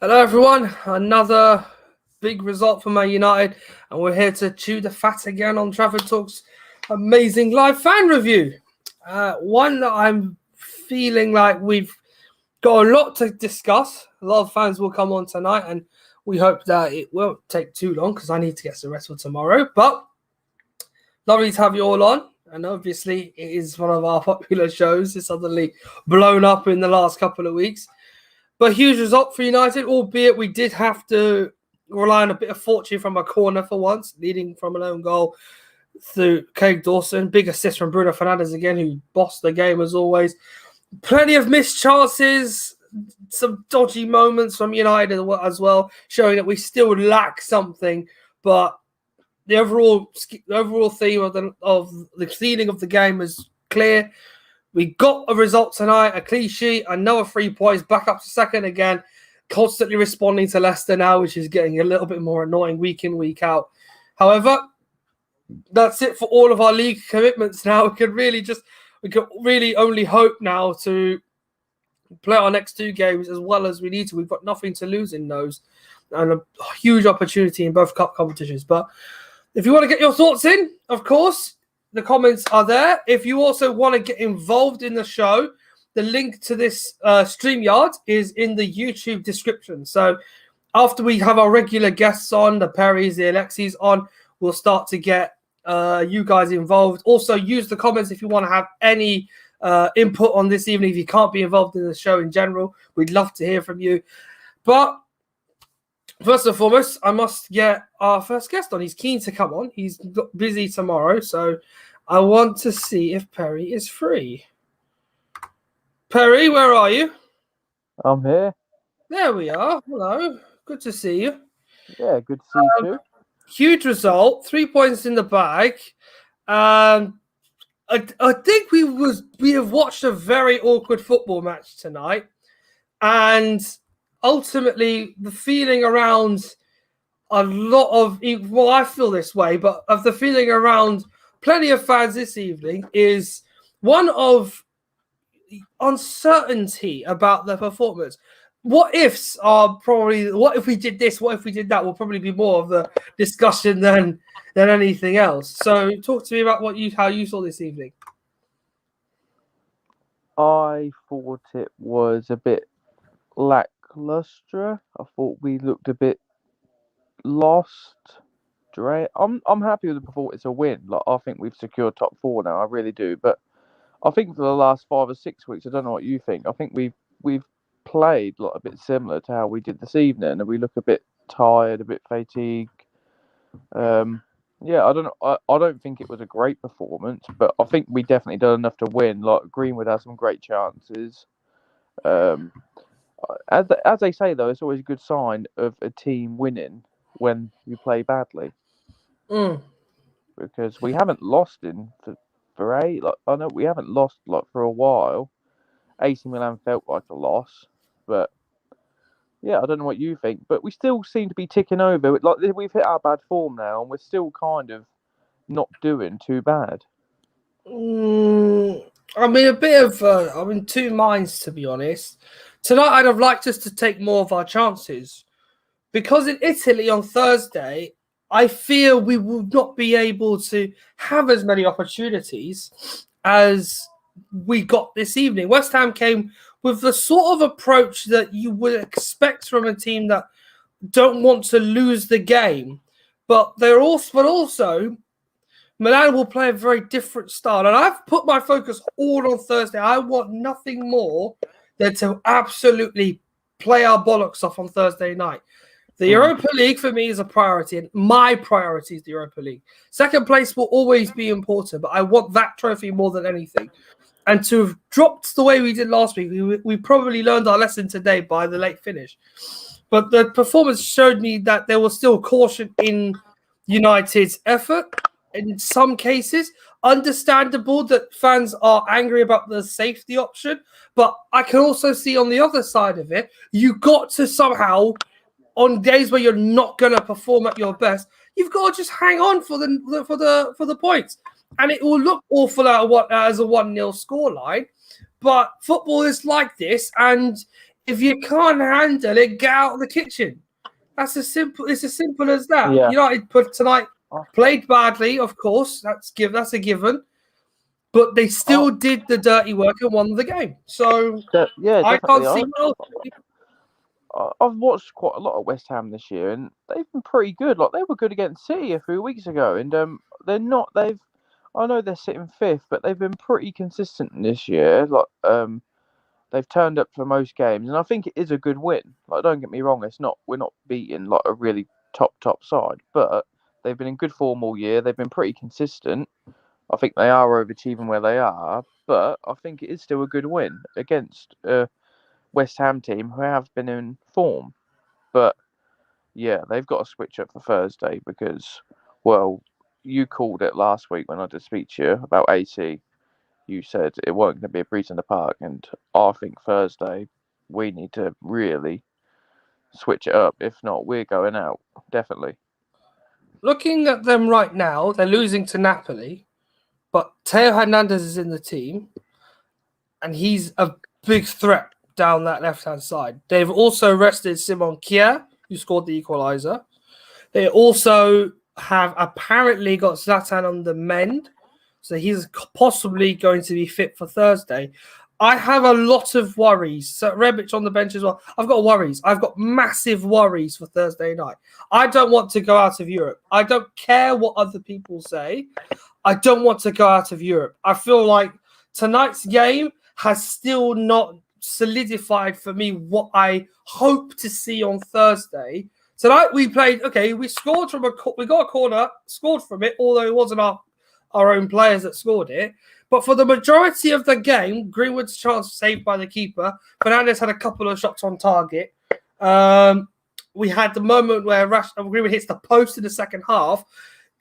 Hello, everyone. Another big result for Man United, and we're here to chew the fat again on Trafford Talk's amazing live fan review. One that I'm feeling like we've got a lot to discuss. A lot of fans will come on tonight, and we hope that it won't take too long because I need to get some rest for tomorrow. But lovely to have you all on. And obviously, it is one of our popular shows. It's suddenly blown up in the last couple of weeks. But huge result for United, albeit we did have to rely on a bit of fortune from a corner for once, leading from an own goal through Craig Dawson. Big assist from Bruno Fernandes again, who bossed the game as always. Plenty of missed chances, some dodgy moments from United as well, showing that we still lack something. But the overall theme of the cleaning of the game is clear. We got a result tonight, a clean sheet, another 3 points, back up to second again, constantly responding to Leicester now, which is getting a little bit more annoying week in, week out. However, that's it for all of our league commitments now. We can really only hope now to play our next two games as well as we need to. We've got nothing to lose in those, and a huge opportunity in both cup competitions. But if you want to get your thoughts in, of course, the comments are there. If you also want to get involved in the show, the link to this StreamYard is in the YouTube description. So after we have our regular guests on, the Perrys, the Alexis on, we'll start to get you guys involved. Also, use the comments if you want to have any input on this evening. If you can't be involved in the show in general, we'd love to hear from you. But first and foremost, I must get our first guest on. He's keen to come on. He's busy tomorrow, so I want to see if Perry is free. Perry, where are you? I'm here. There we are. Hello. Good to see you. Yeah, good to see you too. Huge result. 3 points in the bag. I think we have watched a very awkward football match tonight, and ultimately, the feeling around a lot of, well, I feel this way, but of the feeling around plenty of fans this evening is one of uncertainty about their performance. What ifs are probably, what if we did this, what if we did that, will probably be more of the discussion than anything else. So talk to me about how you saw this evening. I thought it was a bit lackluster. I thought we looked a bit lost. I'm happy with the performance. It's a win. Like, I think we've secured top four now. I really do. But I think for the last 5 or 6 weeks, I don't know what you think. I think we've played a bit similar to how we did this evening, and we look a bit tired, a bit fatigued. Yeah, I don't know. I don't think it was a great performance, but I think we definitely done enough to win. Like, Greenwood had some great chances. As they say though, it's always a good sign of a team winning when you play badly. Because we haven't lost for eight. Like, I know we haven't lost for a while. AC Milan felt like a loss, but yeah, I don't know what you think, but we still seem to be ticking over. Like, we've hit our bad form now, and we're still kind of not doing too bad. I'm in two minds, to be honest. Tonight, I'd have liked us to take more of our chances. Because in Italy on Thursday, I fear we will not be able to have as many opportunities as we got this evening. West Ham came with the sort of approach that you would expect from a team that don't want to lose the game. But also Milan will play a very different style. And I've put my focus all on Thursday. I want nothing more than to absolutely play our bollocks off on Thursday night. The Europa League for me is a priority, and my priority is the Europa League. Second place will always be important, but I want that trophy more than anything. And to have dropped the way we did last week, we probably learned our lesson today by the late finish. But the performance showed me that there was still caution in United's effort. In some cases, understandable that fans are angry about the safety option, but I can also see on the other side of it, you got to somehow, on days where you're not going to perform at your best, you've got to just hang on for the points. And it will look awful as a 1-0 scoreline, but football is like this, and If you can't handle it, get out of the kitchen. That's as simple. It's as simple as that. Yeah. United put tonight played badly, of course. That's a given. But they still did the dirty work and won the game. So yeah, I definitely. can't see what I've watched quite a lot of West Ham this year, and they've been pretty good. Like they were good against City a few weeks ago, and they're not. I know they're sitting fifth, but they've been pretty consistent this year. Like they've turned up for most games, and I think it is a good win. Like don't get me wrong, we're not beating like a really top side, but they've been in good form all year. They've been pretty consistent. I think they are overachieving where they are, but I think it is still a good win against West Ham team who have been in form. But yeah, they've got to switch up for Thursday because, well, you called it last week when I did speak to you about AC. You said it wasn't going to be a breeze in the park, and I think Thursday we need to really switch it up. If not, we're going out definitely. looking at them right now, they're losing to Napoli, but Teo Hernandez is in the team, and he's a big threat down that left-hand side. They've also rested Simon Kjaer, who scored the equaliser. They also have apparently got Zlatan on the mend, so he's possibly going to be fit for Thursday. I have a lot of worries. So Rebic on the bench as well. I've got worries. I've got massive worries for Thursday night. I don't want to go out of Europe. I don't care what other people say. I don't want to go out of Europe. I feel like tonight's game has still not solidified for me what I hope to see on Thursday. Tonight we played, we scored we got a corner, scored from it, although it wasn't our own players that scored it. But for the majority of the game, Greenwood's chance was saved by the keeper. Fernandes had a couple of shots on target. We had the moment where Greenwood hits the post in the second half.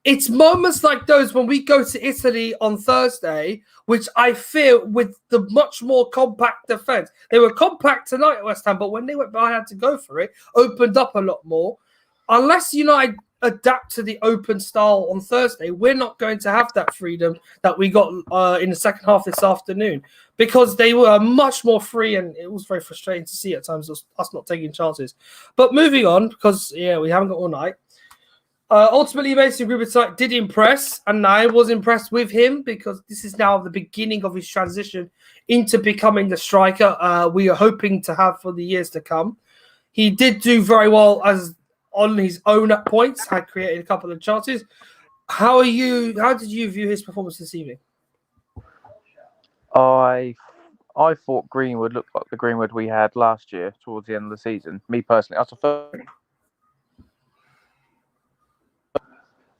It's moments like those when we go to Italy on Thursday, which I fear with the much more compact defence. They were compact tonight at West Ham, but when they went behind, had to go for it, opened up a lot more. Unless United adapt to the open style on Thursday, we're not going to have that freedom that we got in the second half this afternoon, because they were much more free, and it was very frustrating to see at times us not taking chances. But moving on, because we haven't got all night. Ultimately, Mason Greenwood did impress, and I was impressed with him because this is now the beginning of his transition into becoming the striker we are hoping to have for the years to come. He did do very well as on his own at points, had created a couple of chances. How did you view his performance this evening? I thought Greenwood looked like the Greenwood we had last year towards the end of the season. Me personally,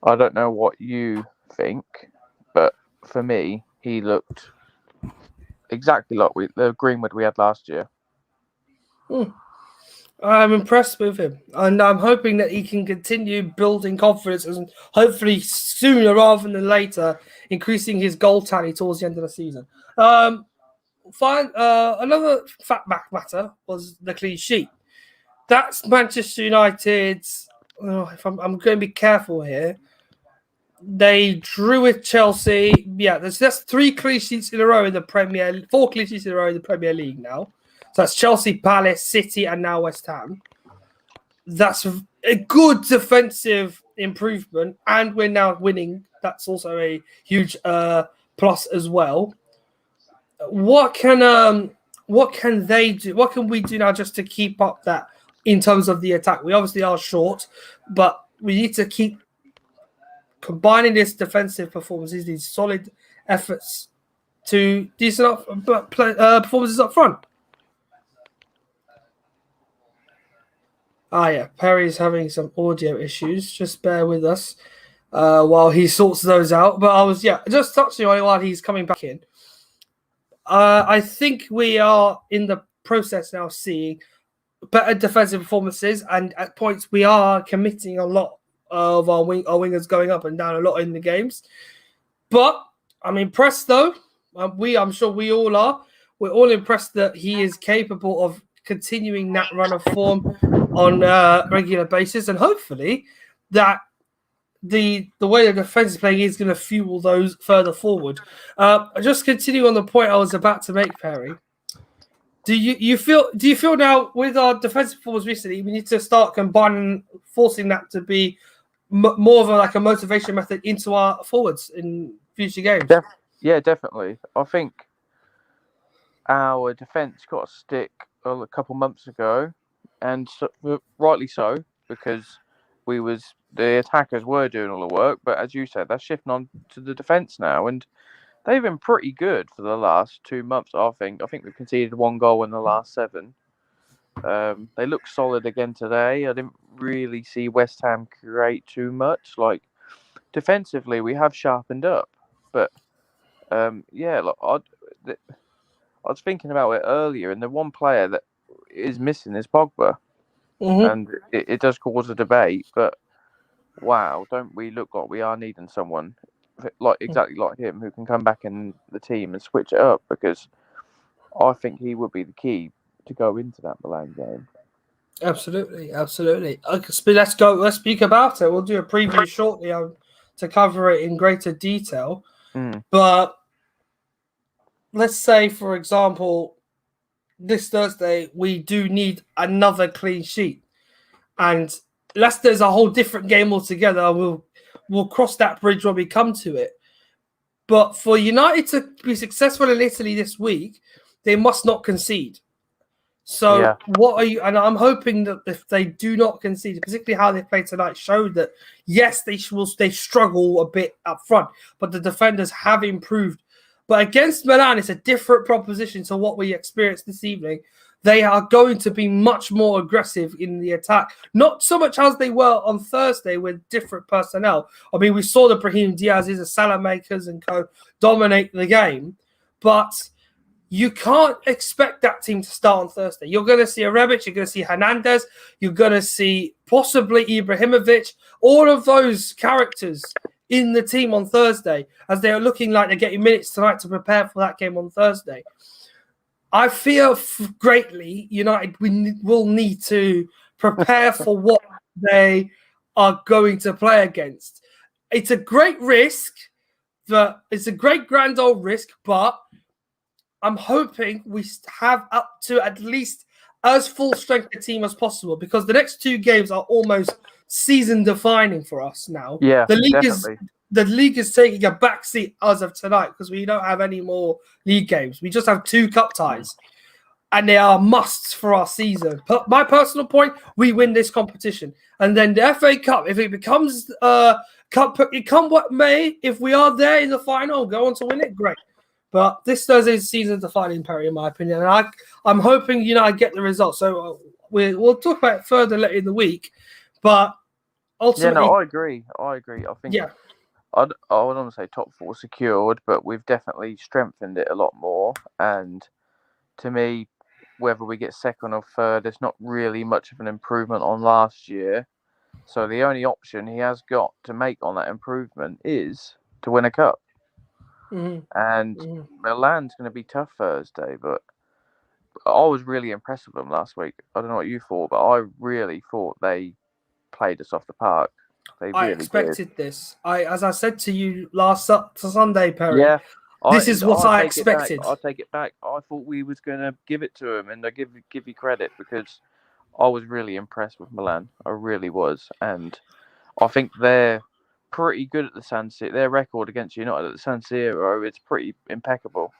I don't know what you think, but for me, he looked exactly like the Greenwood we had last year. I'm impressed with him, and I'm hoping that he can continue building confidence and hopefully sooner rather than later increasing his goal tally towards the end of the season. Another fact matter was the clean sheet. That's Manchester United's. I'm going to be careful here. They drew with Chelsea. Yeah, there's just 3 clean sheets in a row in the Premier. 4 clean sheets in a row in the Premier League now. So that's Chelsea, Palace, City, and now West Ham. That's a good defensive improvement, and we're now winning. That's also a huge plus as well. What can they do? What can we do now just to keep up that in terms of the attack? We obviously are short, but we need to keep combining this defensive performances, these solid efforts, to decent performances up front. Perry's having some audio issues. Just bear with us while he sorts those out. But I was just touching on it while he's coming back in. I think we are in the process now seeing better defensive performances, and at points we are committing a lot of our wingers going up and down a lot in the games. But I'm impressed though. I'm sure we all are. We're all impressed that he is capable of continuing that run of form on a regular basis, and hopefully that the way the defense is playing is going to fuel those further forward. Just continuing on the point I was about to make, Perry. Do you feel now with our defensive performance recently, we need to start combining, forcing that to be more of a motivation method into our forwards in future games? Yeah, definitely. I think our defence got a stick a couple months ago, and rightly so, because the attackers were doing all the work. But as you said, they're shifting on to the defence now, and they've been pretty good for the last 2 months. I think we've conceded 1 goal in the last 7. They look solid again today. I didn't really see West Ham create too much. Like defensively, we have sharpened up, but yeah, look, I was thinking about it earlier, and the one player that is missing is Pogba, and it does cause a debate. But wow, don't we look like we are needing someone exactly like him who can come back in the team and switch it up? Because I think he would be the key to go into that Milan game. Absolutely. Let's go. Let's speak about it. We'll do a preview shortly to cover it in greater detail. But let's say, for example, this Thursday we do need another clean sheet, and Leicester's a whole different game altogether. We'll cross that bridge when we come to it. But for United to be successful in Italy this week, they must not concede. So what are you? And I'm hoping that if they do not concede, particularly how they played tonight, showed that yes, they struggle a bit up front, but the defenders have improved. But against Milan, it's a different proposition to what we experienced this evening. They are going to be much more aggressive in the attack, not so much as they were on Thursday with different personnel. I mean, we saw the Brahim Diaz's, the Salah makers and co dominate the game, but you can't expect that team to start on Thursday. You're going to see a Rebic, you're going to see Hernandez, you're going to see possibly Ibrahimovic, all of those characters in the team on Thursday as they are looking like they're getting minutes tonight to prepare for that game on Thursday. I fear greatly United will need to prepare for what they are going to play against. It's a great risk, it's a great grand old risk, but I'm hoping we have up to at least as full strength a team as possible, because the next 2 games are almost season defining for us now. Yeah, the league is taking a backseat as of tonight because we don't have any more league games. We just have 2 cup ties, and they are musts for our season. But my personal point, we win this competition, and then the FA Cup, if it becomes cup, it come what may. If we are there in the final, go on to win it, great. But this Thursday's season defining, Perry, in my opinion. And I'm hoping I get the results. So we'll talk about it further later in the week. But ultimately, I agree. I think I wouldn't want to say top 4 secured, but we've definitely strengthened it a lot more. And to me, whether we get second or third, it's not really much of an improvement on last year. So the only option he has got to make on that improvement is to win a cup. And Milan's going to be tough Thursday, but I was really impressed with them last week. I don't know what you thought, but I really thought they played us off the park. I expected this. As I said to you last Sunday, Perry, this is what I expected. I'll take it back. I thought we was going to give it to him, and I give you credit because I was really impressed with Milan. I really was, and I think they're pretty good at the San Siro. Their record against United at the San Siro, it's pretty impeccable.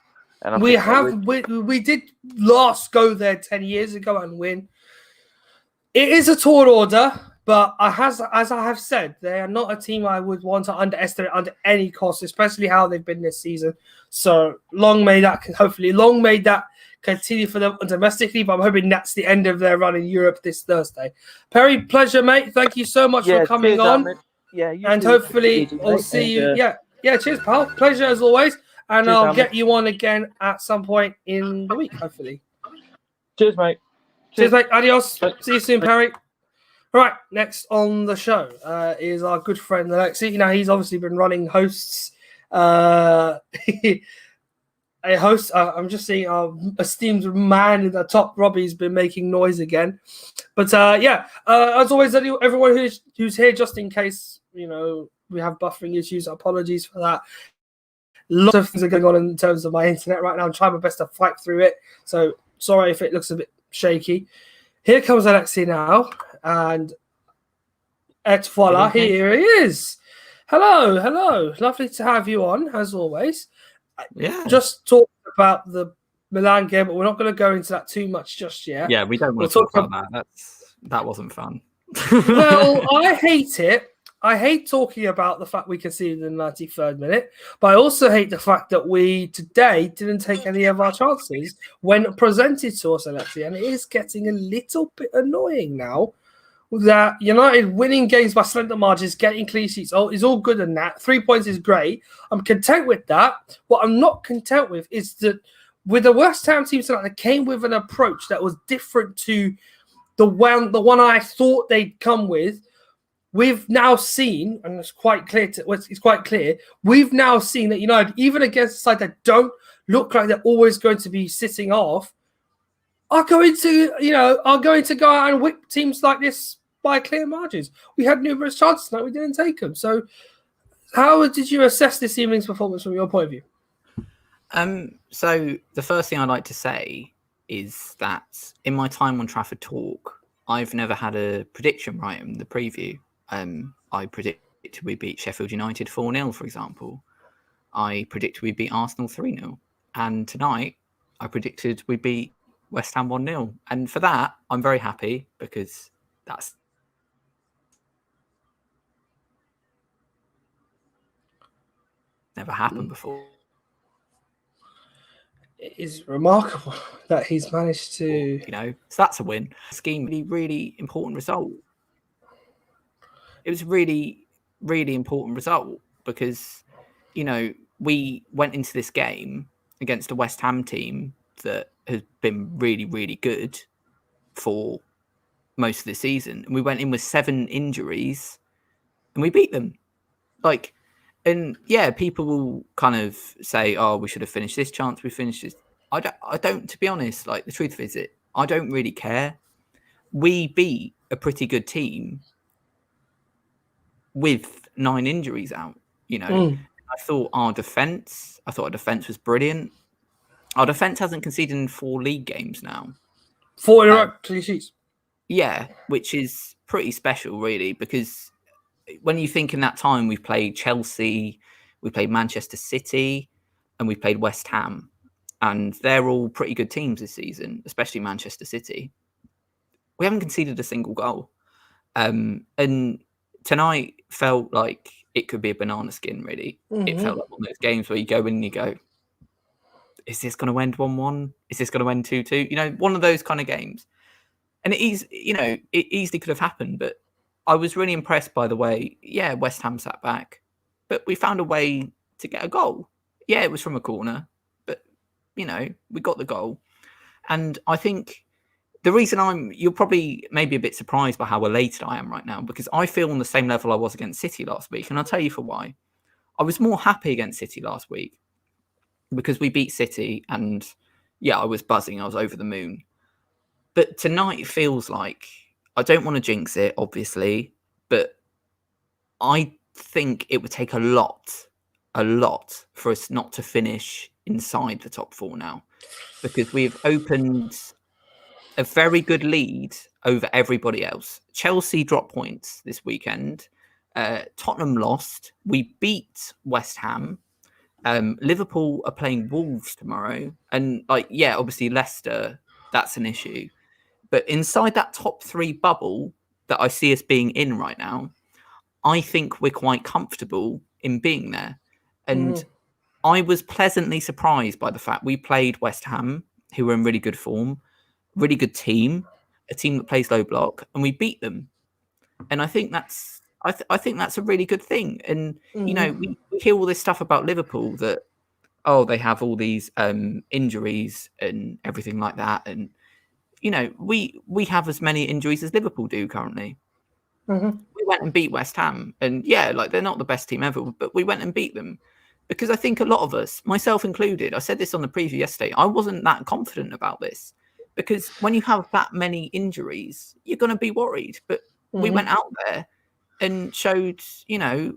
And we did last go there 10 years ago and win. It is a tall order, but as I have said, they are not a team I would want to underestimate under any cost, especially how they've been this season. So long may that continue for them domestically, but I'm hoping that's the end of their run in Europe this Thursday. Perry, pleasure, mate. Thank you so much for coming on. Ahmed. Yeah, and hopefully we'll see you. Yeah. Cheers, pal. Pleasure as always. And I'll get you on again at some point in the week, hopefully. Cheers, mate. Cheers, mate. Adios. See you soon, Perry. All right, next on the show is our good friend Alexi. He's obviously been running hosts. A host. I'm just seeing our esteemed man in the top, Robbie's been making noise again. But as always, everyone who's here, just in case we have buffering issues, apologies for that. Lots of things are going on in terms of my internet right now. I'm trying my best to fight through it. So Sorry if it looks a bit shaky. Here comes Alexi now, and voila, here he is. Hello. Lovely to have you on, as always. Yeah. Just talk about the Milan game, but we're not going to go into that too much just yet. Yeah, we don't want to talk about that. That wasn't fun. Well, I hate it. I hate talking about the fact we conceded in the 93rd minute, but I also hate the fact that we today didn't take any of our chances when presented to us, Alexi, and it is getting a little bit annoying now that United winning games by slender margins, getting clean sheets, is all good and that. 3 points is great. I'm content with that. What I'm not content with is that with the West Ham team tonight, they came with an approach that was different to the one I thought they'd come with. We've now seen, and it's quite clear, we've now seen that United, even against a side that don't look like they're always going to be sitting off, are going to go out and whip teams like this by clear margins. We had numerous chances tonight, we didn't take them. So how did you assess this evening's performance from your point of view? So the first thing I'd like to say is that in my time on Trafford Talk, I've never had a prediction right in the preview. I predicted we beat Sheffield United 4-0, for example. I predicted we beat Arsenal 3-0. And tonight, I predicted we beat West Ham 1-0. And for that, I'm very happy because that's never happened before. It is remarkable that he's managed to... So that's a win. Scheme, really, really important result. It was really, really important result because, we went into this game against a West Ham team that has been really, really good for most of the season. And we went in with 7 injuries and we beat them. People will kind of say, oh, we should have finished this chance. We finished this. I don't, to be honest, the truth is I don't really care. We beat a pretty good team with 9 injuries out, I thought our defence was brilliant. Our defence hasn't conceded in 4 league games now. 4 in a row, clean sheets. Yeah, which is pretty special, really, because when you think in that time, we've played Chelsea, we played Manchester City, and we played West Ham. And they're all pretty good teams this season, especially Manchester City. We haven't conceded a single goal. And tonight felt like it could be a banana skin, really. Mm-hmm. It felt like one of those games where you go in and you go, is this going to end 1-1? Is this going to end 2-2? One of those kind of games. And it easily could have happened, but I was really impressed by the way, West Ham sat back, but we found a way to get a goal. Yeah, it was from a corner, but, we got the goal. And I think the reason you're probably maybe a bit surprised by how elated I am right now, because I feel on the same level I was against City last week. And I'll tell you for why. I was more happy against City last week because we beat City and I was buzzing. I was over the moon. But tonight feels like, I don't want to jinx it, obviously, but I think it would take a lot for us not to finish inside the top 4 now, because we've opened a very good lead over everybody else. Chelsea dropped points this weekend. Tottenham lost. We beat West Ham. Liverpool are playing Wolves tomorrow. And obviously Leicester, that's an issue. But inside that top 3 bubble that I see us being in right now, I think we're quite comfortable in being there. And I was pleasantly surprised by the fact we played West Ham, who were in really good form, really good team, a team that plays low block, and we beat them. And I think that's I think that's a really good thing. And we hear all this stuff about Liverpool that they have all these injuries and everything like that, and we have as many injuries as Liverpool do currently. Mm-hmm. We went and beat West Ham, and they're not the best team ever, but we went and beat them. Because I think a lot of us, myself included, I said this on the preview yesterday, I wasn't that confident about this. Because when you have that many injuries, you're going to be worried. But we went out there and showed,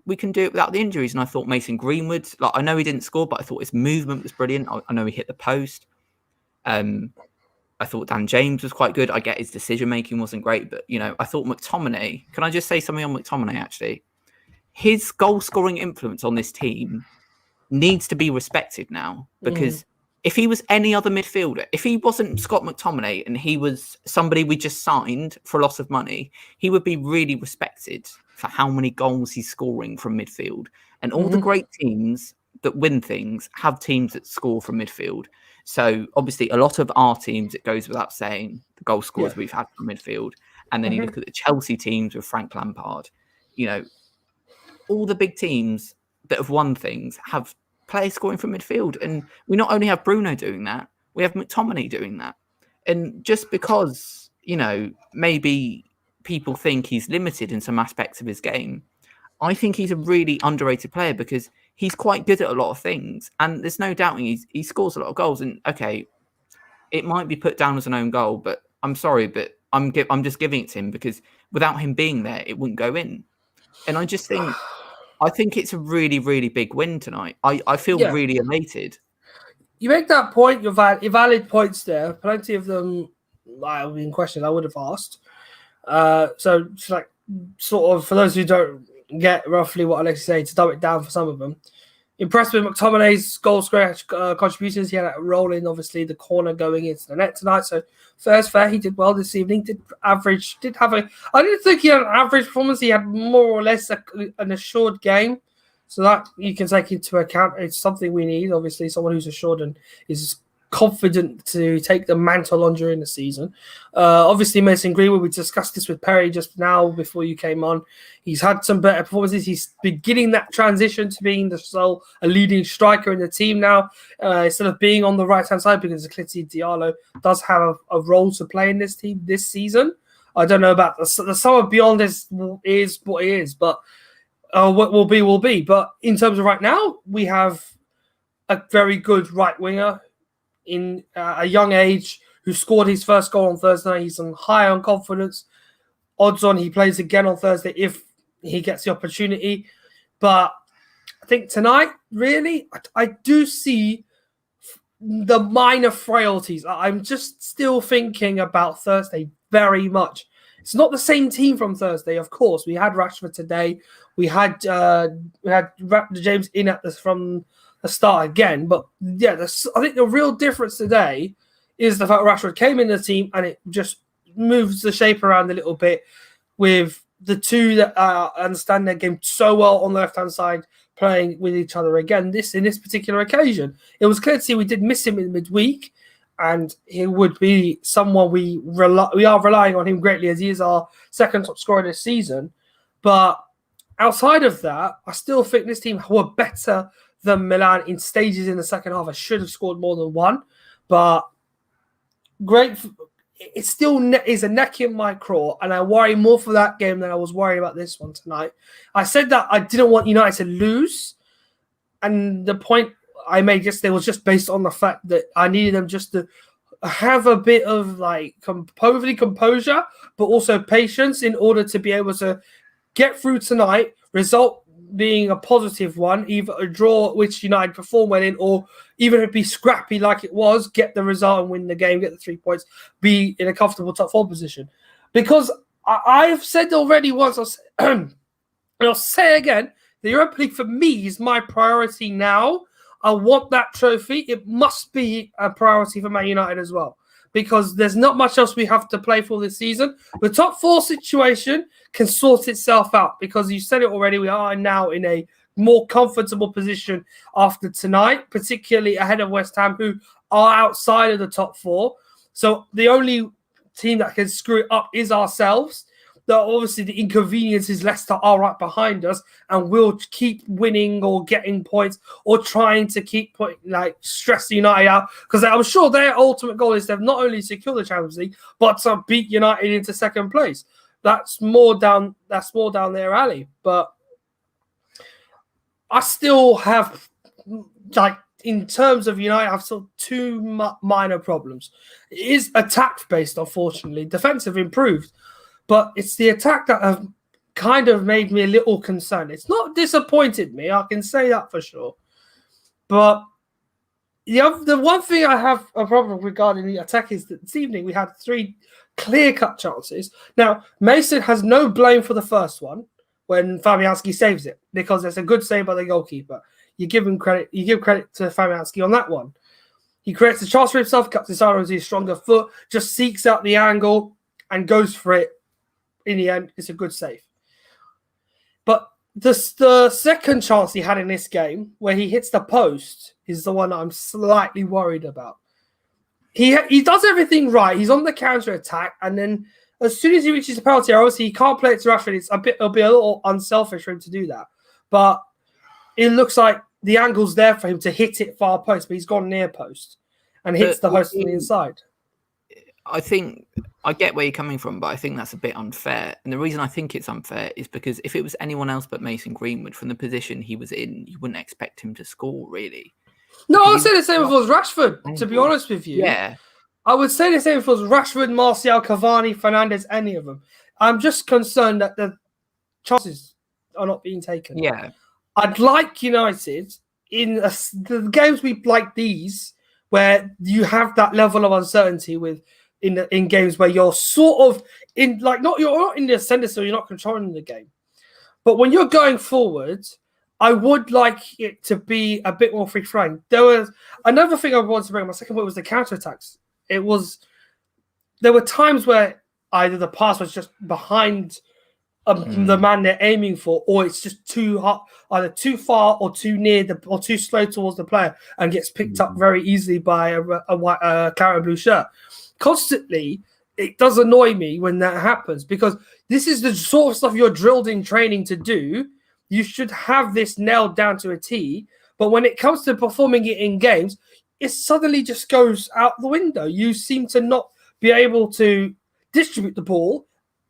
we can do it without the injuries. And I thought Mason Greenwood, I know he didn't score, but I thought his movement was brilliant. I know he hit the post. I thought Dan James was quite good. I get his decision making wasn't great, but I thought McTominay. Can I just say something on McTominay? Actually, his goal scoring influence on this team needs to be respected now, because if he was any other midfielder, if he wasn't Scott McTominay and he was somebody we just signed for a lot of money, he would be really respected for how many goals he's scoring from midfield. And all the great teams that win things have teams that score from midfield. So obviously a lot of our teams, it goes without saying, the goal scorers we've had from midfield. And then you look at the Chelsea teams with Frank Lampard, all the big teams that have won things have players scoring from midfield. And we not only have Bruno doing that, we have McTominay doing that. And just because, maybe people think he's limited in some aspects of his game, I think he's a really underrated player because he's quite good at a lot of things. And there's no doubting he scores a lot of goals. And okay, it might be put down as an own goal, but I'm sorry, but I'm just giving it to him because without him being there, it wouldn't go in. And I just think... I think it's a really, really big win tonight. I feel really elated. You make that point, your valid points there. Plenty of them I in question I would have asked. So like sort of for those who don't get roughly what Alexis saying, to dumb it down for some of them. Impressed with McTominay's goal scoring contributions. He had a role in obviously the corner going into the net tonight. So fair. He did well this evening. I didn't think he had an average performance. He had more or less an assured game. So that you can take into account. It's something we need. Obviously, someone who's assured and is confident to take the mantle on during the season. Obviously, Mason Greenwood, we discussed this with Perry just now before you came on. He's had some better performances. He's beginning that transition to being a leading striker in the team now, instead of being on the right-hand side, because Akleti Diallo does have a role to play in this team this season. I don't know about the summer beyond this is what it is, but what will be. But in terms of right now, we have a very good right winger in a young age who scored his first goal on Thursday night. He's high on confidence. Odds on he plays again on Thursday if he gets the opportunity. But I think tonight, really, I do see the minor frailties. I'm just still thinking about Thursday very much. It's not the same team from Thursday, of course. We had Rashford today. We had James in from the start again. But yeah, I think the real difference today is the fact Rashford came in the team and it just moves the shape around a little bit with the two that understand their game so well on the left-hand side playing with each other again. In this particular occasion, it was clear to see we did miss him in midweek, and he would be someone we are relying on him greatly as he is our second top scorer this season. But outside of that, I still think this team were better than Milan in stages in the second half. I should have scored more than one, but great. It still is a neck in my craw, and I worry more for that game than I was worried about this one tonight. I said that I didn't want United to lose, and the point I made yesterday was just based on the fact that I needed them just to have a bit of composure, but also patience in order to be able to get through tonight, result being a positive one, either a draw, which United perform well in, or even if it be scrappy like it was, get the result and win the game, get the 3 points, be in a comfortable top 4 position. Because I've said already once, and I'll say again, the Europa League for me is my priority now. I want that trophy. It must be a priority for Man United as well, because there's not much else we have to play for this season. The top 4 situation can sort itself out, because you said it already, we are now in a more comfortable position after tonight, particularly ahead of West Ham, who are outside of the top 4. So the only team that can screw it up is ourselves. Obviously, the inconvenience is Leicester are right behind us, and we'll keep winning or getting points or trying to keep stress United out, because I'm sure their ultimate goal is to not only secure the Champions League but to beat United into second place. That's more down their alley. But I still have, in terms of United, I have still 2 minor problems. It is attack based, unfortunately. Defensive improved. But it's the attack that have kind of made me a little concerned. It's not disappointed me, I can say that for sure. But The one thing I have a problem regarding the attack is that this evening we had 3 clear-cut chances. Now, Mason has no blame for the first one when Fabianski saves it, because it's a good save by the goalkeeper. You give him credit. You give credit to Fabianski on that one. He creates a chance for himself, cuts his arm with his stronger foot, just seeks out the angle and goes for it. In the end, it's a good save. But the second chance he had in this game, where he hits the post, is the one I'm slightly worried about. He does everything right. He's on the counter attack, and then as soon as he reaches the penalty area, obviously he can't play it to Rashford. It'll be a little unselfish for him to do that. But it looks like the angle's there for him to hit it far post, but he's gone near post and hits the post on the inside. I think I get where you're coming from, but I think that's a bit unfair. And the reason I think it's unfair is because if it was anyone else but Mason Greenwood, from the position he was in, you wouldn't expect him to score, really. No, I would say the same if it was Rashford, to be honest with you. Yeah. I would say the same if it was Rashford, Martial, Cavani, Fernandes, any of them. I'm just concerned that the chances are not being taken. Yeah. I'd like United in the games like these, where you have that level of uncertainty in games where you're sort of you're not in the center, so you're not controlling the game. But when you're going forward, I would like it to be a bit more free flowing. There was another thing I wanted to bring up. My second point was the counterattacks. There were times where either the pass was just behind the man they're aiming for, or it's just too hot, either too far or too near or too slow towards the player, and gets picked up very easily by a carrot and blue shirt. Constantly, it does annoy me when that happens, because this is the sort of stuff you're drilled in training to do. You should have this nailed down to a T, but when it comes to performing it in games, it suddenly just goes out the window. You seem to not be able to distribute the ball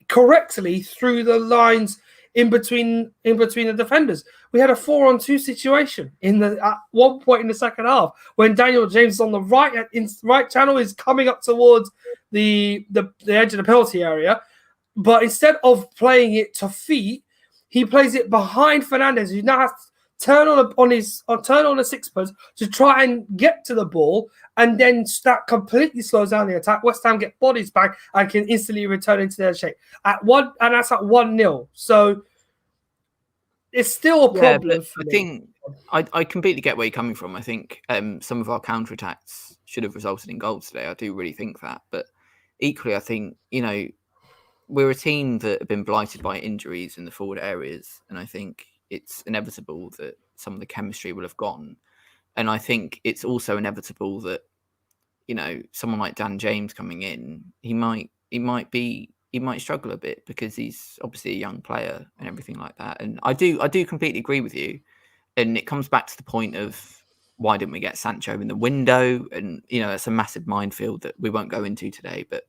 correctly through the lines in between the defenders. We had a 4-on-2 situation at one point in the second half when Daniel James on the right channel is coming up towards the edge of the penalty area, but instead of playing it to feet, he plays it behind Fernandes, who now has to turn on the six post to try and get to the ball, and then that completely slows down the attack. West Ham get bodies back and can instantly return into their shape and that's at 1-0. So it's still a problem. I think I completely get where you're coming from. I think some of our counterattacks should have resulted in goals today. I do really think that, but equally, I think we're a team that have been blighted by injuries in the forward areas, and I think it's inevitable that some of the chemistry will have gone. And I think it's also inevitable that, someone like Dan James coming in, he might struggle a bit because he's obviously a young player and everything like that. And I do completely agree with you. And it comes back to the point of why didn't we get Sancho in the window? And, it's a massive minefield that we won't go into today. But,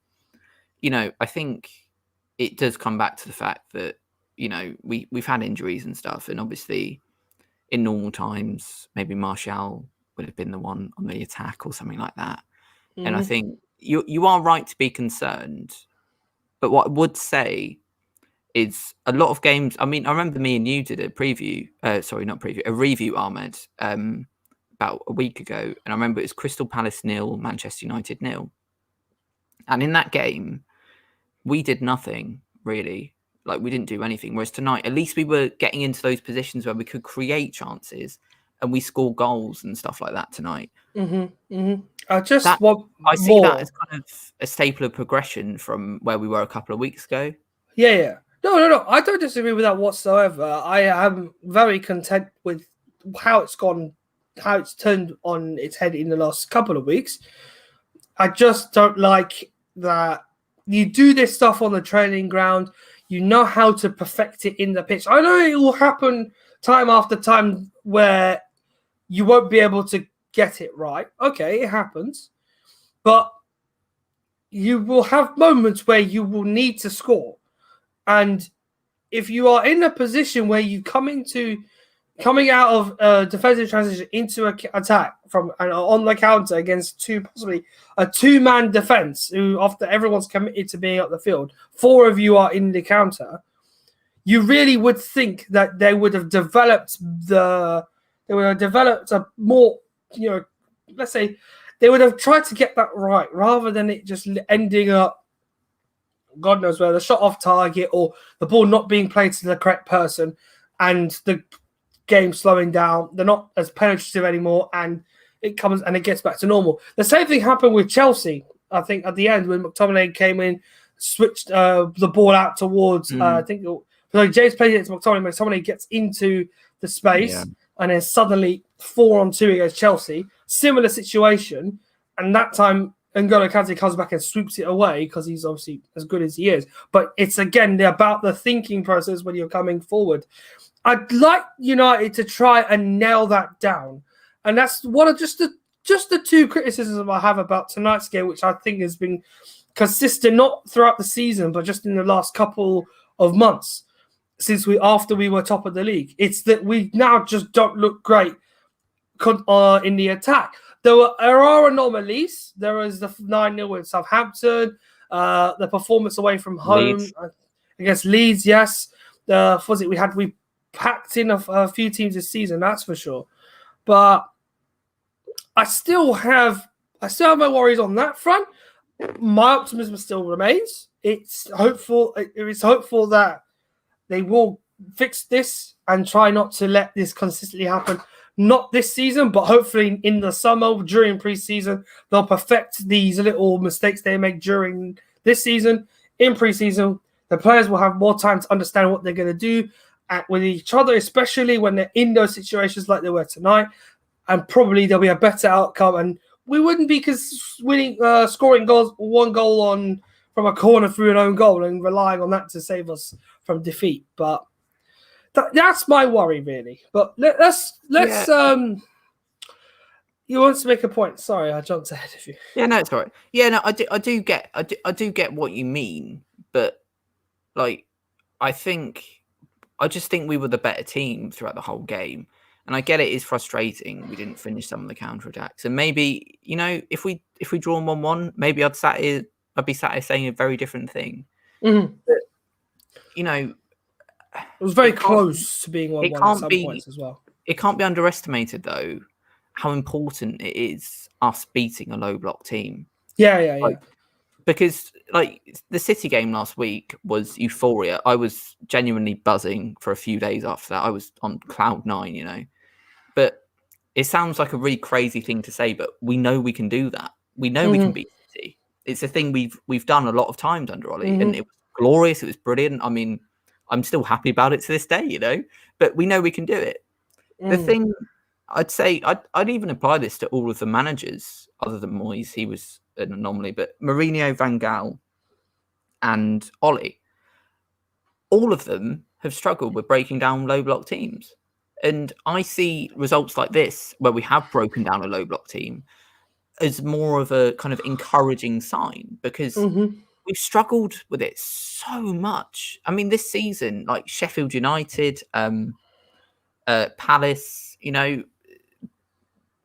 I think it does come back to the fact that, we've had injuries and stuff. And obviously in normal times, maybe Martial would have been the one on the attack or something like that. Mm-hmm. And I think you are right to be concerned. But what I would say is a lot of games. I mean, I remember me and you did a review, Ahmed, about a week ago. And I remember it was Crystal Palace 0, Manchester United 0. And in that game, we did nothing really. Like, we didn't do anything. Whereas tonight, at least we were getting into those positions where we could create chances and we score goals and stuff like that tonight. Mm-hmm. Mm-hmm. I see that as kind of a staple of progression from where we were a couple of weeks ago. Yeah. No. I don't disagree with that whatsoever. I am very content with how it's gone, how it's turned on its head in the last couple of weeks. I just don't like that you do this stuff on the training ground. You know how to perfect it in the pitch. I know it will happen time after time where you won't be able to get it right. Okay, it happens. But you will have moments where you will need to score. And if you are in a position where you coming out of defensive transition into an attack from on the counter against possibly a two-man defense, who after everyone's committed to being up the field, 4 of you are in the counter, you really would think that they would have developed a more let's say, they would have tried to get that right rather than it just ending up, God knows where, the shot off target or the ball not being played to the correct person and the game slowing down. They're not as penetrative anymore, and it gets back to normal. The same thing happened with Chelsea, I think, at the end when McTominay came in, switched the ball out towards, I think, James played it to McTominay gets into the space, and then suddenly 4-on-2 against Chelsea. Similar situation, and that time N'Golo Kante comes back and swoops it away because he's obviously as good as he is. But it's, again, about the thinking process when you're coming forward. I'd like United to try and nail that down. And that's one of just the two criticisms I have about tonight's game, which I think has been consistent, not throughout the season, but just in the last couple of months after we were top of the league. It's that we now just don't look great in the attack. There are anomalies. There was the 9-0 with Southampton, the performance away from home against Leeds. Yes, we packed in a few teams this season, that's for sure. But I still have my worries on that front. My optimism still remains. It's hopeful that they will fix this and try not to let this consistently happen. Not this season, but hopefully in the summer, during pre-season, they'll perfect these little mistakes they make during this season. In pre-season, the players will have more time to understand what they're going to do with each other, especially when they're in those situations like they were tonight. And probably there'll be a better outcome. And we wouldn't be scoring goals, one goal from a corner through an own goal and relying on that to save us from defeat. But that's my worry, really. But let's you want to make a point? Sorry, I jumped ahead of you. Yeah, no, it's all right. Yeah, no, I do get what you mean, but like, I just think we were the better team throughout the whole game. And I get it is frustrating we didn't finish some of the counterattacks. And maybe, if we draw 1-1, maybe I'd be sat here saying a very different thing. Mm-hmm. But, it was very close to being 1-1 at some points as well. It can't be underestimated, though, how important it is us beating a low block team. Yeah. Because the City game last week was euphoria. I was genuinely buzzing for a few days after that. I was on cloud 9, But it sounds like a really crazy thing to say, but we know we can do that. We know we can beat City. It's a thing we've done a lot of times under Ollie, and it was glorious. It was brilliant. I mean, I'm still happy about it to this day, But we know we can do it. The thing I'd say, I'd even apply this to all of the managers other than Moyes. He was an anomaly, but Mourinho, Van Gaal, and Ollie, all of them have struggled with breaking down low block teams. And I see results like this, where we have broken down a low block team, as more of a kind of encouraging sign, because we've struggled with it so much. I mean, this season, like Sheffield United, Palace,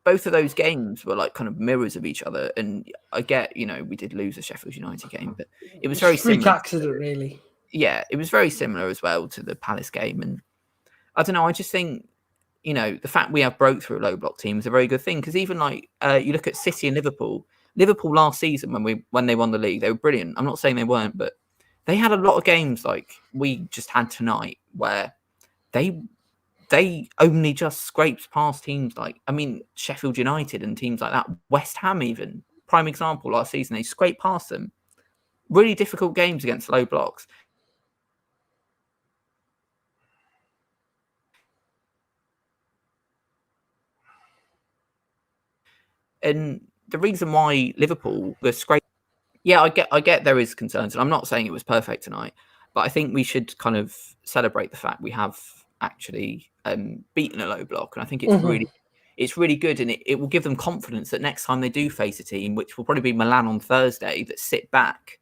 both of those games were like kind of mirrors of each other. And I get, we did lose a Sheffield United game, but it was very freak similar. Accident, really. Yeah, it was very similar as well to the Palace game. And I don't know, I just think, the fact we have broke through a low block team is a very good thing. Because even you look at City and Liverpool last season when they won the league, they were brilliant. I'm not saying they weren't, but they had a lot of games like we just had tonight where they only just scraped past teams like, Sheffield United and teams like that. West Ham, even prime example, last season, they scraped past them. Really difficult games against low blocks. And the reason why Liverpool were scraped, yeah, I get there is concerns, and I'm not saying it was perfect tonight, but I think we should kind of celebrate the fact we have actually beaten a low block, and I think it's really good, and it will give them confidence that next time they do face a team, which will probably be Milan on Thursday, that sit back,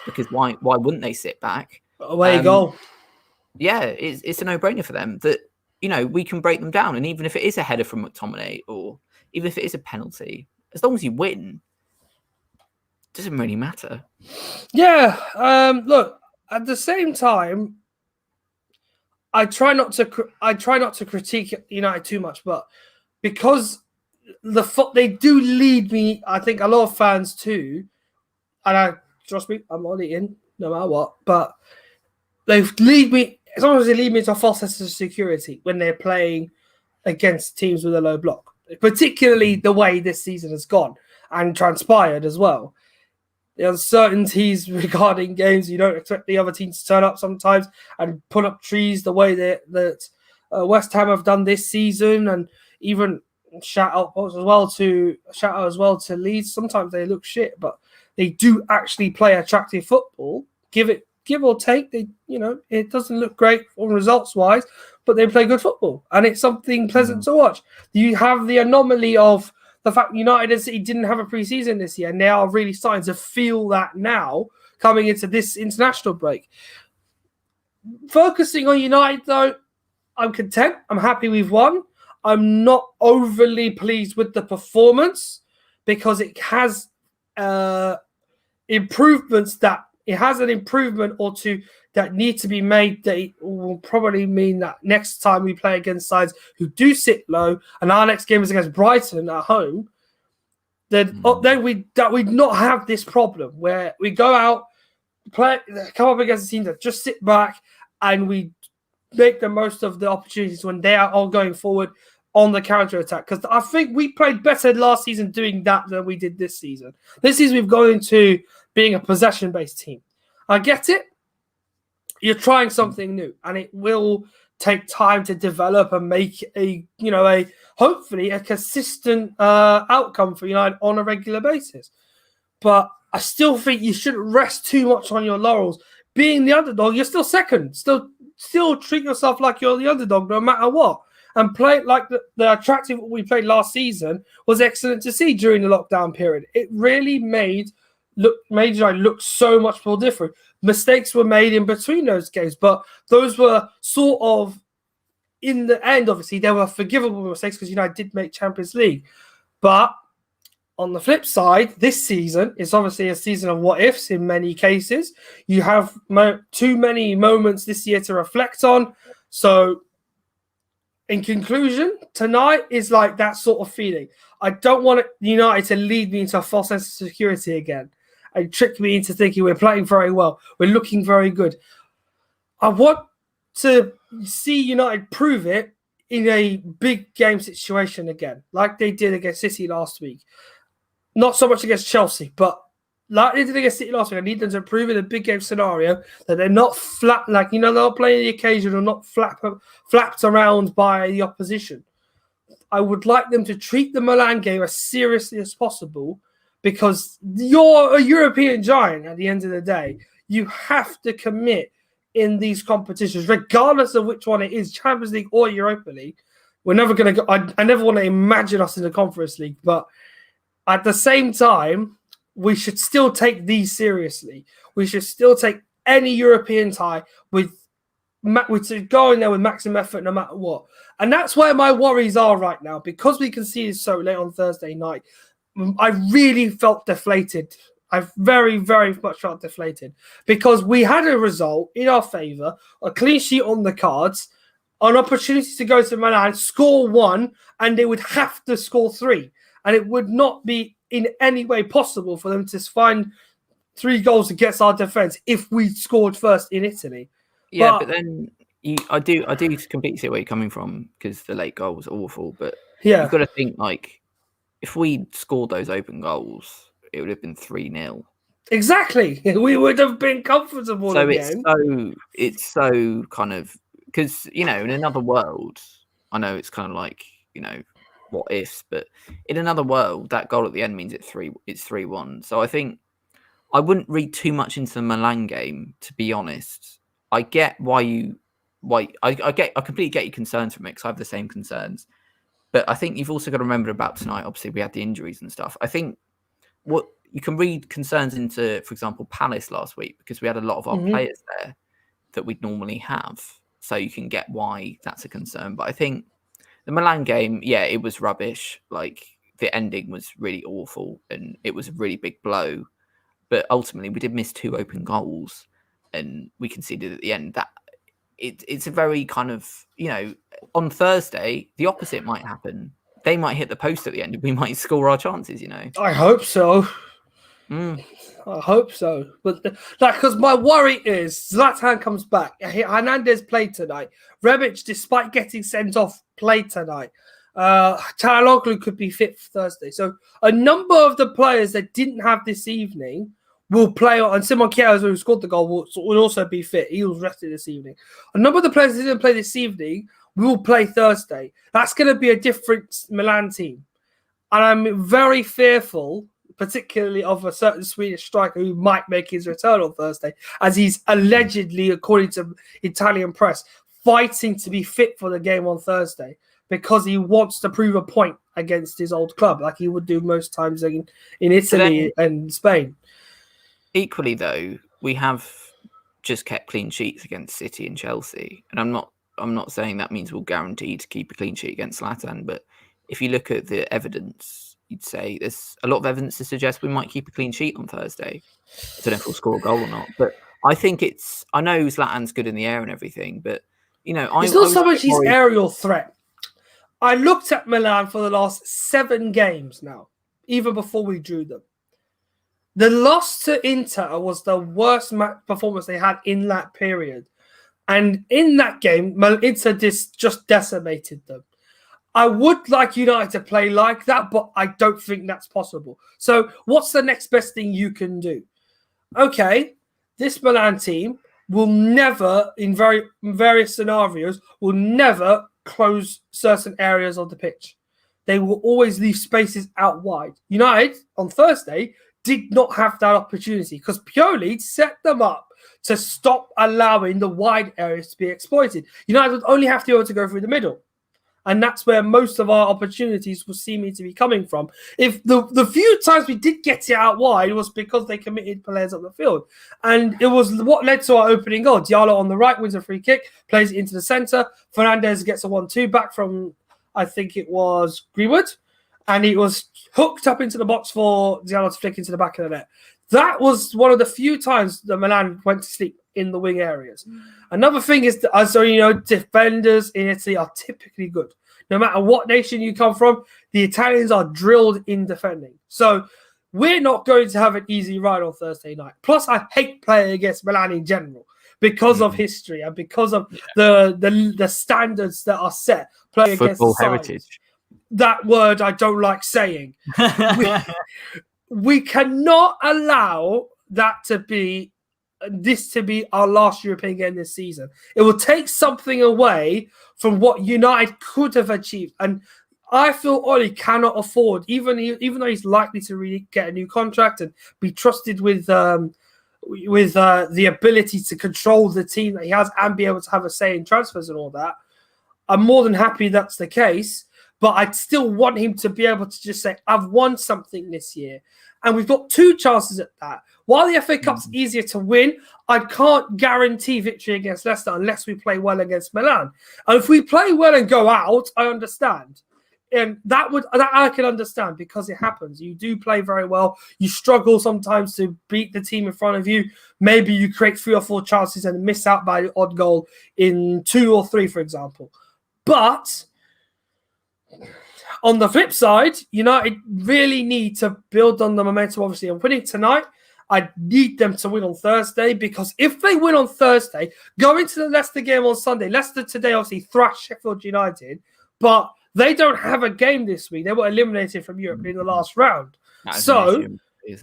because why wouldn't they sit back? Away you go. Yeah, it's a no-brainer for them that we can break them down, and even if it is a header from McTominay, or even if it is a penalty, as long as you win, it doesn't really matter. Yeah. Look, at the same time, I try not to critique United too much, but because they do lead me. I think a lot of fans too, and trust me, I'm only in no matter what. But they lead me. Sometimes they lead me to a false sense of security when they're playing against teams with a low block, particularly the way this season has gone and transpired as well. The uncertainties regarding games, you don't expect the other teams to turn up sometimes and put up trees the way that West Ham have done this season, and even shout out as well to Leeds. Sometimes they look shit, but they do actually play attractive football. Give or take, it doesn't look great on results wise, but they play good football, and it's something pleasant to watch. You have the anomaly of the fact United and City didn't have a pre-season this year, and they are really starting to feel that now coming into this international break. Focusing on United, though, I'm content. I'm happy we've won. I'm not overly pleased with the performance because it has improvements that it has an improvement or two that need to be made. That it will probably mean that next time we play against sides who do sit low, and our next game is against Brighton at home, then we'd not have this problem where we go out, come up against a team that just sit back, and we make the most of the opportunities when they are all going forward on the counter attack. Because I think we played better last season doing that than we did this season. This season we've gone into being a possession-based team. I get it. You're trying something new, and it will take time to develop and make hopefully a consistent outcome for United on a regular basis. But I still think you shouldn't rest too much on your laurels. Being the underdog, you're still second. Still treat yourself like you're the underdog no matter what. And play like the attractive what we played last season was excellent to see during the lockdown period. It really made United look so much more different. Mistakes were made in between those games, but those were sort of, in the end, obviously, they were forgivable mistakes because United did make Champions League. But on the flip side, this season is obviously a season of what-ifs in many cases. You have too many moments this year to reflect on. So, in conclusion, tonight is like that sort of feeling. I don't want United to lead me into a false sense of security again and trick me into thinking we're playing very well, we're looking very good. I want to see United prove it in a big game situation again, like they did against City last week. Not so much against Chelsea, but like they did against City last week. I need them to prove in a big game scenario that they're not flat, they're not playing the occasion or not flapped around by the opposition. I would like them to treat the Milan game as seriously as possible because you're a European giant at the end of the day. You have to commit in these competitions, regardless of which one it is, Champions League or Europa League. We're never going to go. I never want to imagine us in the Conference League, but at the same time, we should still take these seriously. We should still take any European tie with going there with maximum effort no matter what. And that's where my worries are right now. Because we conceded so late on Thursday night, I really felt deflated. I very, very much felt deflated. Because we had a result in our favour, a clean sheet on the cards, an opportunity to go to Milan, score one, and they would have to score three. And it would not be in any way possible for them to find 3 goals against our defence if we scored first in Italy. Yeah, but then I do completely see where you're coming from because the late goal was awful. But you've got to think if we scored those open goals, it would have been 3-0. Exactly, we would have been comfortable. So again. it's so kind of because in another world, I know it's kind of like what ifs, but in another world, that goal at the end means it's 3-1. So I think I wouldn't read too much into the Milan game, to be honest. I get I completely get your concerns from it because I have the same concerns. But I think you've also got to remember about tonight. Obviously, we had the injuries and stuff. I think what you can read concerns into, for example, Palace last week because we had a lot of our players there that we'd normally have. So you can get why that's a concern. But I think the Milan game, yeah, it was rubbish. Like the ending was really awful and it was a really big blow. But ultimately, we did miss 2 open goals and we conceded at the end. That it's a very kind of, on Thursday, the opposite might happen. they might hit the post at the end. We might score our chances, I hope so. Mm. I hope so. But because my worry is Zlatan comes back. Hernandez played tonight. Rebic, despite getting sent off, played tonight. Çalhanoğlu could be fit for Thursday. So a number of the players that didn't have this evening will play, and Simon Kjær, who scored the goal, will also be fit. He was rested this evening. A number of the players that didn't play this evening will play Thursday. That's going to be a different Milan team. And I'm very fearful, particularly of a certain Swedish striker who might make his return on Thursday, as he's allegedly, according to Italian press, fighting to be fit for the game on Thursday because he wants to prove a point against his old club, like he would do most times in Italy and Spain. Equally, though, we have just kept clean sheets against City and Chelsea, and I'm not saying that means we'll guarantee to keep a clean sheet against Zlatan, but if you look at the evidence, you'd say there's a lot of evidence to suggest we might keep a clean sheet on Thursday. I don't know if we'll score a goal or not, but I think I know Zlatan's good in the air and everything, but it's not so much his aerial threat. I looked at Milan for the last 7 games now, even before we drew them. The loss to Inter was the worst performance they had in that period. And in that game, Inter just decimated them. I would like United to play like that, but I don't think that's possible. So what's the next best thing you can do? Okay, this Milan team will never, in various scenarios, will never close certain areas of the pitch. They will always leave spaces out wide. United, on Thursday, did not have that opportunity because Pioli set them up to stop allowing the wide areas to be exploited. United would only have to be able to go through the middle. And that's where most of our opportunities will seem to be coming from. If the few times we did get it out wide was because they committed players up the field. And it was what led to our opening goal. Diallo on the right wins a free kick, plays it into the centre. Fernandez gets a 1-2 back from, I think it was Greenwood. And it was hooked up into the box for Diallo to flick into the back of the net. That was one of the few times that Milan went to sleep in the wing areas. Another thing is that, defenders in Italy are typically good. No matter what nation you come from, the Italians are drilled in defending. So we're not going to have an easy ride on Thursday night. Plus, I hate playing against Milan in general because of history and because of the standards that are set playing against the heritage. That word I don't like saying. We cannot allow this to be our last European game this season. It will take something away from what United could have achieved. And I feel Oli cannot afford, even though he's likely to really get a new contract and be trusted with the ability to control the team that he has and be able to have a say in transfers and all that. I'm more than happy that's the case. But I'd still want him to be able to just say, I've won something this year. And we've got 2 chances at that. While the FA Cup's easier to win, I can't guarantee victory against Leicester unless we play well against Milan. And if we play well and go out, I understand. And that I can understand because it happens. You do play very well. You struggle sometimes to beat the team in front of you. Maybe you create 3 or 4 chances and miss out by the odd goal in 2 or 3, for example. But on the flip side, United really need to build on the momentum, obviously, of winning tonight. I need them to win on Thursday because if they win on Thursday, go into the Leicester game on Sunday. Leicester today obviously thrashed Sheffield United, but they don't have a game this week. They were eliminated from Europe in the last round. So,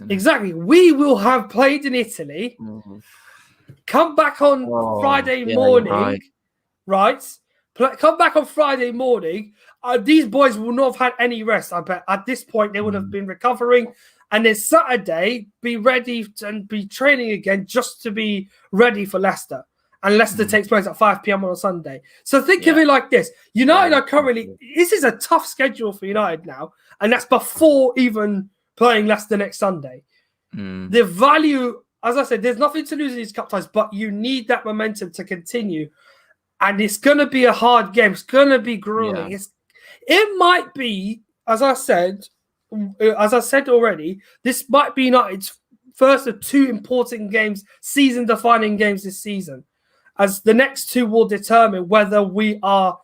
exactly, we will have played in Italy, come back on Friday morning, right? Come back on Friday morning. These boys will not have had any rest, I bet. At this point, they would have been recovering. And then Saturday, be ready and be training again just to be ready for Leicester. And Leicester takes place at 5 p.m. on a Sunday. So think of it like this. United are currently... This is a tough schedule for United now. And that's before even playing Leicester next Sunday. The value... As I said, there's nothing to lose in these cup ties, but you need that momentum to continue. And it's going to be a hard game. It's going to be grueling. It might be, as I said already, this might be United's first of 2 important games, season-defining games this season, as the next 2 will determine whether we are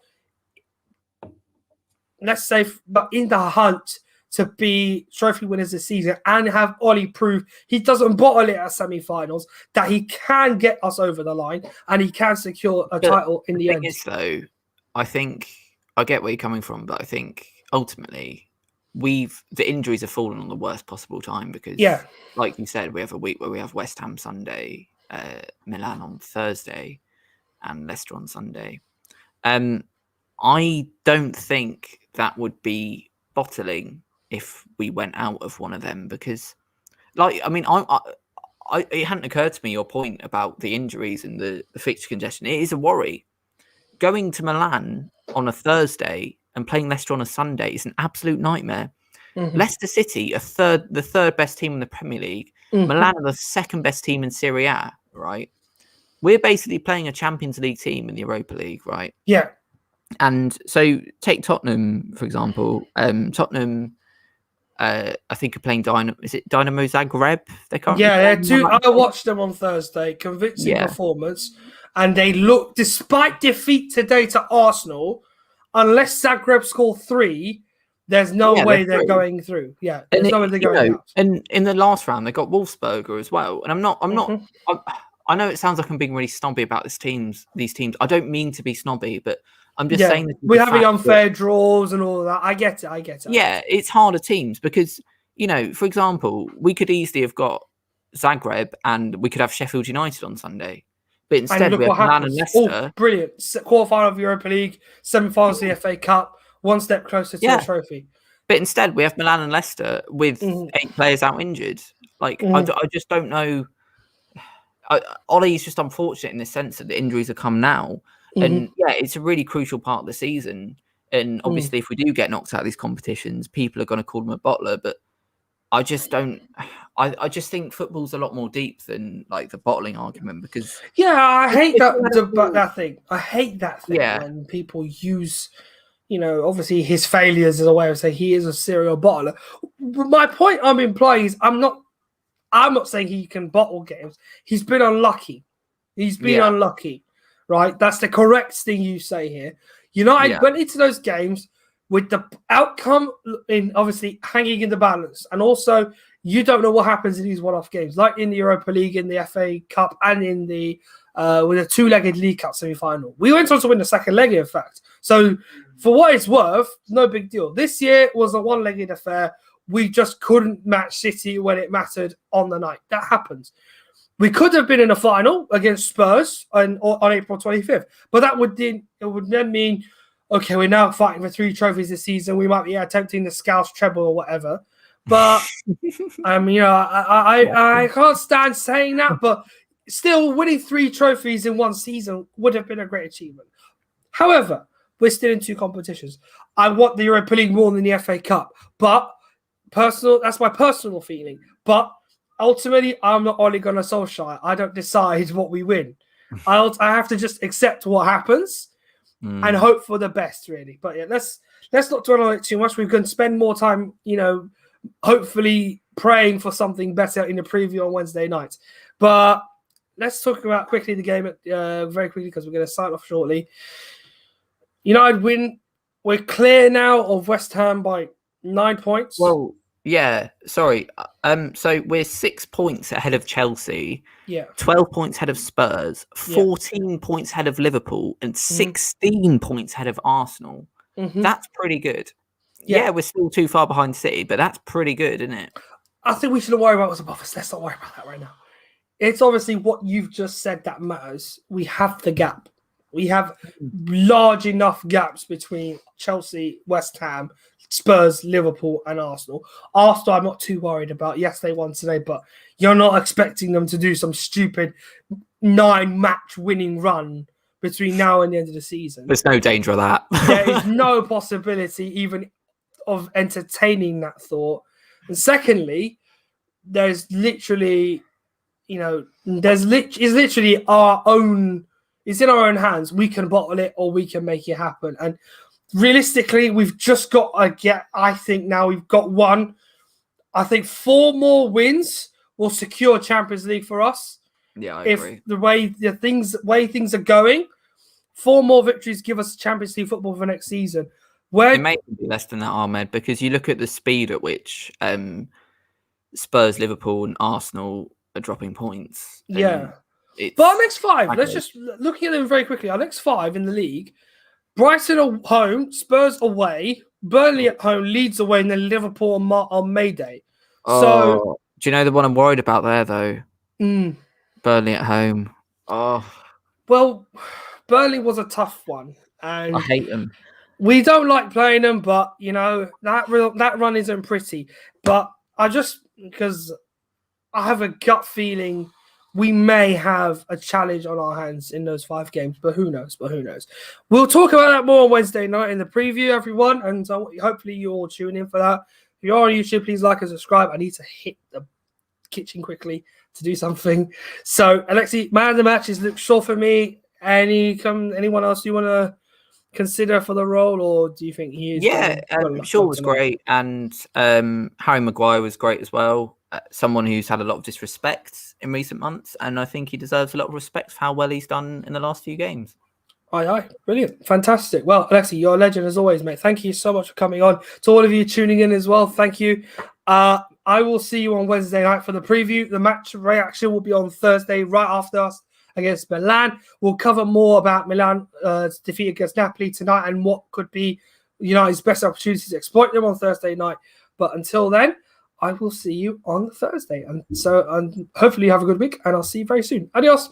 let's say, but in the hunt to be trophy winners this season and have Ollie prove he doesn't bottle it at semi-finals, that he can get us over the line and he can secure a title in the end. The thing is, though, I think I get where you're coming from, but I think ultimately the injuries have fallen on the worst possible time because, like you said, we have a week where we have West Ham Sunday, Milan on Thursday, and Leicester on Sunday. I don't think that would be bottling if we went out of one of them because, like, I mean, it hadn't occurred to me your point about the injuries and the fixture congestion. It is a worry. Going to Milan on a Thursday and playing Leicester on a Sunday is an absolute nightmare. Mm-hmm. Leicester City are the third best team in the Premier League. Mm-hmm. Milan are the second best team in Serie A, right? We're basically playing a Champions League team in the Europa League, right? Yeah. And so take Tottenham, for example. Tottenham, I think, are playing Is it Dynamo Zagreb? I watched them on Thursday. Convincing performance. And they look, despite defeat today to Arsenal, unless Zagreb score 3, there's no way they're going through. Yeah, there's no way they're going out. And in the last round, they got Wolfsberger as well. And I'm not. I know it sounds like I'm being really snobby about these teams. I don't mean to be snobby, but I'm just saying that we're having unfair draws and all of that. I get it. Yeah, it's harder teams because, for example, we could easily have got Zagreb and we could have Sheffield United on Sunday. But instead, we have Milan and Leicester. Oh, brilliant. Quarterfinal of Europa League, semi-finals of the FA Cup, one step closer to the trophy. But instead, we have Milan and Leicester with 8 players out injured. Like, I just don't know. Ollie's just unfortunate in the sense that the injuries have come now. And it's a really crucial part of the season. And obviously, if we do get knocked out of these competitions, people are going to call him a bottler. But I just don't. I just think football's a lot more deep than like the bottling argument because. Yeah, I hate that thing. I hate that thing when people use, obviously his failures as a way of saying he is a serial bottler. My point I'm implying is I'm not saying he can bottle games. He's been unlucky. Unlucky, right? That's the correct thing you say here. United went into those games with the outcome in obviously hanging in the balance. And also, you don't know what happens in these one-off games, like in the Europa League, in the FA Cup, and in the with a 2-legged League Cup semi-final. We went on to win the second leg, in fact. So, for what it's worth, no big deal. This year was a one-legged affair. We just couldn't match City when it mattered on the night. That happens. We could have been in a final against Spurs on April 25th, but it would then mean, okay, we're now fighting for 3 trophies this season. We might be attempting the Scouse treble or whatever. But I can't stand saying that. But still, winning 3 trophies in one season would have been a great achievement. However, we're still in 2 competitions. I want the Europa League more than the FA Cup, but that's my personal feeling. But ultimately, I'm not Ole Gunnar Solskjaer. I don't decide what we win. I have to just accept what happens and hope for the best, really. But let's not dwell on it too much. We can spend more time, hopefully praying for something better in the preview on Wednesday night. But let's talk about quickly the game very quickly because we're going to sign off shortly. United win. We're clear now of West Ham by 9 points. Well, yeah, sorry. So we're 6 points ahead of Chelsea. Yeah. 12 points ahead of Spurs. 14 points ahead of Liverpool, and 16 points ahead of Arsenal. Mm-hmm. That's pretty good. Yeah, we're still too far behind City, but that's pretty good, isn't it? I think we shouldn't worry about what's above us. Let's not worry about that right now. It's obviously what you've just said that matters. We have the gap. We have large enough gaps between Chelsea, West Ham, Spurs, Liverpool, and Arsenal. Arsenal, I'm not too worried about. Yes, they won today, but you're not expecting them to do some stupid 9-match winning run between now and the end of the season. There's no danger of that. There is no possibility even of entertaining that thought. And secondly, there's literally, it's in our own hands. We can bottle it or we can make it happen. And realistically, we've just got I think now we've got one. I think 4 more wins will secure Champions League for us. Yeah, I agree. If the way things are going, 4 more victories give us Champions League football for next season. Where It may be less than that, Ahmed, because you look at the speed at which Spurs, Liverpool, and Arsenal are dropping points. yeah. It's But our next five, let's okay. just looking at them very quickly. Our next five in the league: Brighton at home, Spurs away, Burnley at home, Leeds away, and then Liverpool on May Day. So, Oh, do you know the one I'm worried about there though? Burnley at home. Oh, well, Burnley was a tough one, I and hate them. we don't like playing them. But you know that run isn't pretty. But because I have a gut feeling we may have a challenge on our hands in those 5 games, but who knows? We'll talk about that more on Wednesday night in the preview, everyone, and hopefully you all tune in for that. If you're on YouTube, please like and subscribe. I need to hit the kitchen quickly to do something. So, Alexi, man of the match is Luke Shaw for me. Anyone else you want to consider for the role, or do you think he is? Yeah, Shaw was great, and Harry Maguire was great as well. Someone who's had a lot of disrespect in recent months, and I think he deserves a lot of respect for how well he's done in the last few games. Aye, brilliant, fantastic. Well, Alexi, you're a legend as always, mate. Thank you so much for coming on. To all of you tuning in as well, thank you. I will see you on Wednesday night for the preview. The match reaction will be on Thursday, right after us against Milan. We'll cover more about Milan's defeat against Napoli tonight and what could be United's best opportunities to exploit them on Thursday night. But until then, I will see you on Thursday. And hopefully you have a good week, and I'll see you very soon. Adios.